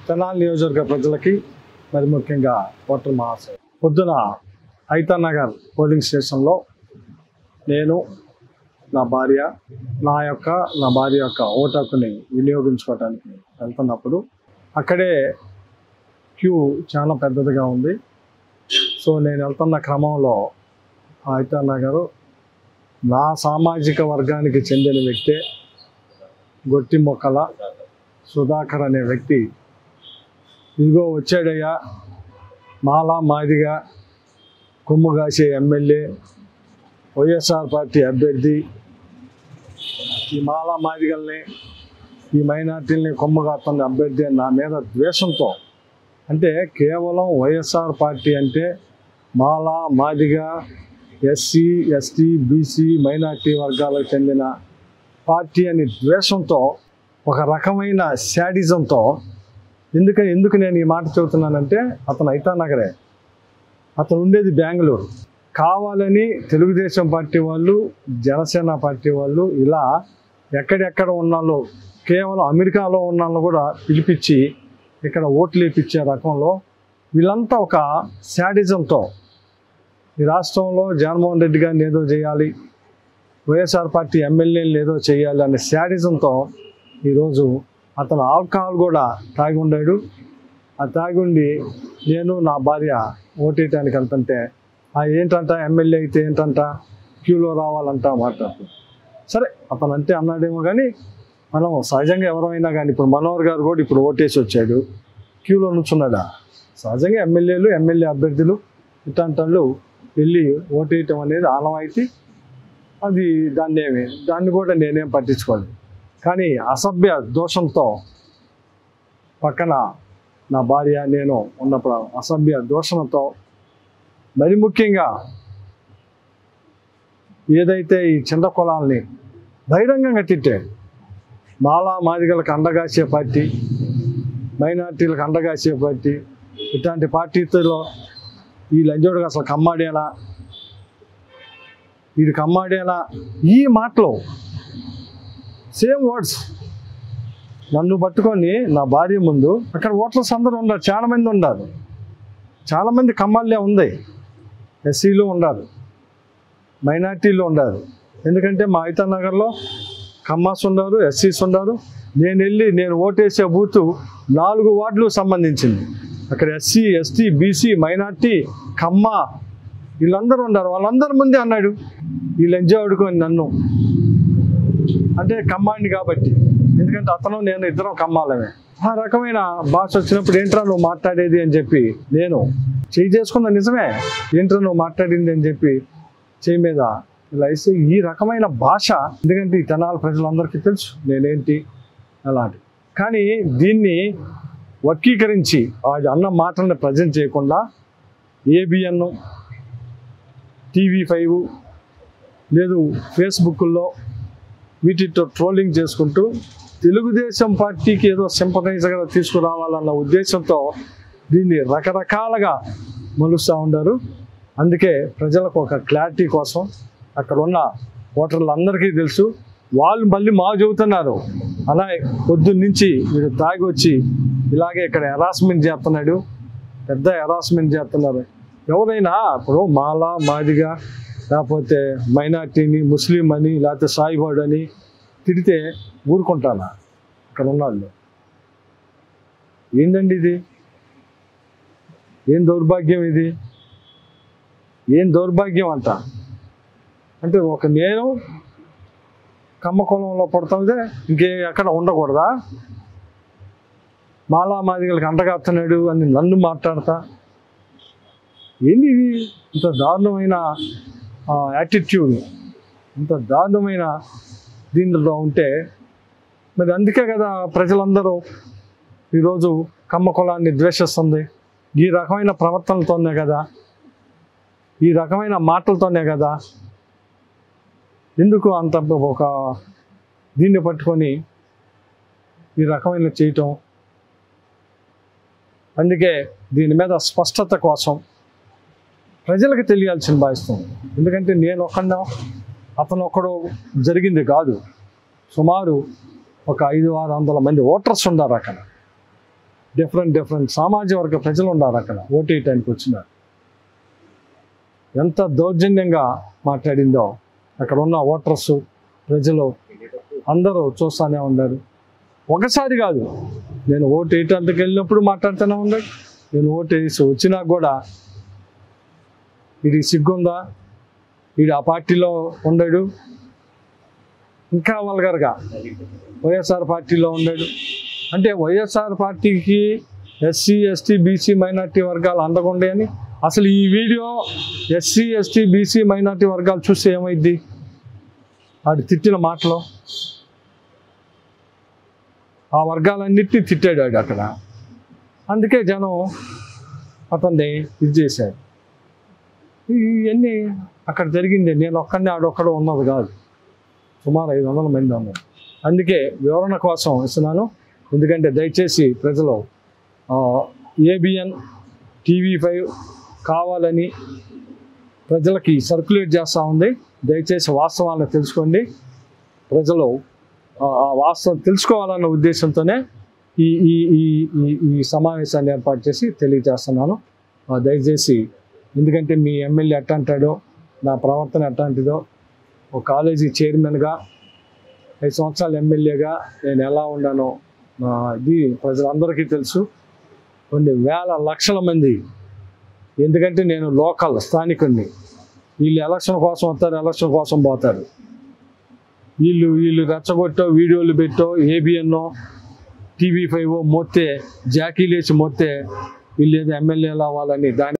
తెనాలి నియోజకవర్గ ప్రజలకి మరి ముఖ్యంగా ఓటర్ మహాశయ పొద్దున ఐతా నగర్ పోలింగ్ స్టేషన్లో నేను నా భార్య ఓటు హక్కుని వినియోగించుకోవడానికి వెళ్తున్నప్పుడు అక్కడే క్యూ చాలా పెద్దదిగా ఉంది. సో నేను వెళ్తున్న క్రమంలో ఐతా నగర్ నా సామాజిక వర్గానికి చెందిన వ్యక్తే గొట్టి మొక్కల సుధాకర్ అనే వ్యక్తి ఇదిగో వచ్చాడయ్యా, మాలా మాదిగా కొమ్ము కాసే ఎమ్మెల్యే, వైఎస్ఆర్ పార్టీ అభ్యర్థి, ఈ మాలా మాదిగల్ని ఈ మైనార్టీలని కొమ్ము కాస్తున్న అభ్యర్థి అని నా మీద ద్వేషంతో, అంటే కేవలం వైఎస్ఆర్ పార్టీ అంటే మాలా Madiga SC ST BC minority వర్గాలకు చెందిన పార్టీ అని ద్వేషంతో, ఒక రకమైన శాడిజంతో, ఎందుకు నేను ఈ మాట చెబుతున్నానంటే అతను ఐతా నగరే, అతను ఉండేది బెంగళూరు. కావాలని తెలుగుదేశం పార్టీ వాళ్ళు, జనసేన పార్టీ వాళ్ళు ఇలా ఎక్కడెక్కడ ఉన్నాలో, కేవలం అమెరికాలో ఉన్నాళ్ళు కూడా పిలిపించి ఇక్కడ ఓట్లు వేయించే రకంలో వీళ్ళంతా ఒక శాడిజంతో ఈ రాష్ట్రంలో జగన్మోహన్ రెడ్డి గారిని ఏదో చేయాలి, వైఎస్ఆర్ పార్టీ ఎమ్మెల్యేలు ఏదో చేయాలి అనే శాడిజంతో ఈరోజు అతను ఆల్కహాల్ కూడా తాగి ఉండాడు. ఆ తాగి ఉండి నేను నా భార్య ఓటేయటానికి వెళ్తుంటే ఏంటంట ఎమ్మెల్యే అయితే ఏంటంట క్యూలో రావాలంట మాట్లాడుతుంది. సరే అతను అంటే అన్నాడేమో కానీ మనం సహజంగా ఎవరైనా కానీ ఇప్పుడు మనోహర్ గారు కూడా ఇప్పుడు ఓటేసి వచ్చాడు, క్యూలో నుంచున్నాడా? సహజంగా ఎమ్మెల్యే అభ్యర్థులు ఇట్లాంటి వాళ్ళు వెళ్ళి ఓటేయటం అనేది ఆనవాయితీ. అది దాన్ని కూడా నేనేం పట్టించుకోలేదు. కానీ అసభ్య దోషంతో పక్కన నా భార్య నేను ఉన్నప్పుడు అసభ్య దోషంతో మరి ముఖ్యంగా ఏదైతే ఈ చిన్న కులాలని బహిరంగంగా తిట్టాడు, మాలా మాదిగలకు అండగాసే పార్టీ, మైనార్టీలకు అండగాసే పార్టీ, ఇట్లాంటి పార్టీలో ఈ లంజోడుగా అసలు కమ్మాడేనా, వీడు కమ్మాడేనా, ఈ మాటలు సేమ్ వర్డ్స్ నన్ను పట్టుకొని నా భార్య ముందు అక్కడ ఓటర్స్ అందరూ ఉన్నారు, చాలామంది ఉన్నారు, చాలామంది కమ్మాళ్ళే ఉంది, ఎస్సీలు ఉన్నారు, మైనార్టీలు ఉన్నారు. ఎందుకంటే మా ఐతా నగర్లో కమ్మాస్ ఉన్నారు, ఎస్సీస్ ఉన్నారు. నేను ఓటేసే బూతు 4 వార్డులకు సంబంధించింది. అక్కడ ఎస్సీ ఎస్టీ బీసీ మైనార్టీ కమ్మ వీళ్ళందరూ ఉన్నారు. వాళ్ళందరి ముందే అన్నాడు ఈ లంజాడుకొని నన్ను, అంటే కమ్మాడిని కాబట్టి, ఎందుకంటే అతను నేను ఇద్దరం కమ్మాలమే. ఆ రకమైన భాష వచ్చినప్పుడు ఏంట్రా నువ్వు మాట్లాడేది అని చెప్పి నేను చేయి చేసుకున్న, నిజమే ఏంట్రా నువ్వు మాట్లాడింది అని చెప్పి చేయి మీద ఇలా వేసి ఈ రకమైన భాష, ఎందుకంటే ఈ తెనాలి ప్రజలందరికీ తెలుసు నేనేంటి అలాంటి. కానీ దీన్ని వర్గీకరించి అది అన్న మాటలను ప్రజెంట్ చేయకుండా ఏబిఎన్, TV5 లేదు ఫేస్బుక్లో వీటితో ట్రోలింగ్ చేసుకుంటూ తెలుగుదేశం పార్టీకి ఏదో సింపథైజర్గా తీసుకురావాలన్న ఉద్దేశంతో దీన్ని రకరకాలుగా మలుస్తూ ఉన్నారు. అందుకే ప్రజలకు ఒక క్లారిటీ కోసం అక్కడ ఉన్న ఓటర్లు అందరికీ తెలుసు, వాళ్ళు మళ్ళీ చెబుతున్నారు అలా పొద్దున్నుంచి వీడు తాగి వచ్చి ఇలాగే ఇక్కడ హెరాస్మెంట్ చేస్తున్నాడు, పెద్ద హెరాస్మెంట్ చేస్తున్నారు. ఎవరైనా ఇప్పుడు మాలా మాదిగా లేకపోతే మైనార్టీని ముస్లిం అని లేకపోతే సాయిబాడు అని తిడితే ఊరుకుంటానా? ఇక్కడ ఉన్నాళ్ళు ఏందండి ఇది? ఏం దౌర్భాగ్యం ఇది? ఏం దౌర్భాగ్యం అంట అంటే ఒక నేను కమ్మ కులంలో పుడుతుందే ఎక్కడ ఉండకూడదా? మాలా మాదిగలకు అంటగాస్తున్నాడు అని నన్ను మాట్లాడతా ఏంది ఇది? ఇంత దారుణమైన యాటిట్యూడ్, ఇంత దారుణమైన దీనిలో ఉంటే మరి అందుకే కదా ప్రజలందరూ ఈరోజు కమ్మ కులాన్ని ద్వేషిస్తుంది. ఈ రకమైన ప్రవర్తనలతోనే కదా, ఈ రకమైన మాటలతోనే కదా. ఎందుకు అంత ఒక దీన్ని పట్టుకొని ఈ రకమైన చేయటం? అందుకే దీని మీద స్పష్టత కోసం ప్రజలకు తెలియాల్సిన భావిస్తుంది. ఎందుకంటే నేను ఒక్కడినా అతను ఒకడు జరిగింది కాదు, సుమారు ఒక 500-600 మంది ఓటర్స్ ఉన్నారు అక్కడ. డిఫరెంట్ సామాజిక వర్గ ప్రజలు ఉన్నారు అక్కడ ఓటు వేయటానికి వచ్చినారు. ఎంత దౌర్జన్యంగా మాట్లాడిందో అక్కడ ఉన్న ఓటర్స్, ప్రజలు అందరూ చూస్తూనే ఉన్నారు. ఒకసారి కాదు, నేను ఓటు వేయటానికి వెళ్ళినప్పుడు మాట్లాడుతూనే ఉన్నాడు. నేను ఓటు వేసి వచ్చినా కూడా వీడికి సిగ్గుందా, వీడు ఆ పార్టీలో ఉండడు, ఇంకా వల్గర్గా వైఎస్ఆర్ పార్టీలో ఉన్నాడు అంటే వైఎస్ఆర్ పార్టీకి ఎస్సీ ఎస్టీ బీసీ మైనార్టీ వర్గాలు అందగుండే అని. అసలు ఈ video SC ST BC minority వర్గాలు చూస్తే ఏమైద్ది? వాడు తిట్టిన మాటలు ఆ వర్గాలన్నిటినీ తిట్టాడు వాడు అక్కడ. అందుకే జనం అతన్ని ఇది చేశాడు. ఇవన్నీ అక్కడ జరిగింది. నేను ఒక్కడిని ఆడొక్కడో ఉన్నది కాదు, సుమారు 500 మంది ఉన్నారు. అందుకే వివరణ కోసం ఇస్తున్నాను. ఎందుకంటే దయచేసి ప్రజలు ABN TV5 కావాలని ప్రజలకి సర్క్యులేట్ చేస్తూ ఉంది. దయచేసి వాస్తవాలను తెలుసుకోండి. ప్రజలు ఆ వాస్తవం తెలుసుకోవాలన్న ఉద్దేశంతోనే ఈ ఈ ఈ ఈ సమావేశాన్ని ఏర్పాటు చేసి తెలియజేస్తున్నాను. దయచేసి, ఎందుకంటే మీ ఎమ్మెల్యే ఎట్లా అంటాడో, నా ప్రవర్తన ఎట్లాంటిదో, ఒక కాలేజీ చైర్మన్గా 5 సంవత్సరాలు ఎమ్మెల్యేగా నేను ఎలా ఉన్నానో ఇది ప్రజలందరికీ తెలుసు. కొన్ని వేల లక్షల మంది, ఎందుకంటే నేను లోకల్ స్థానికుడిని. వీళ్ళు ఎలక్షన్ కోసం వస్తారు, ఎలక్షన్ కోసం పోతారు. వీళ్ళు రెచ్చగొట్టో వీడియోలు పెట్టో ABN TV5 మొత్తే జాకీలేసి మొత్తే వీళ్ళు ఏదో ఎమ్మెల్యేలు అవ్వాలని దాని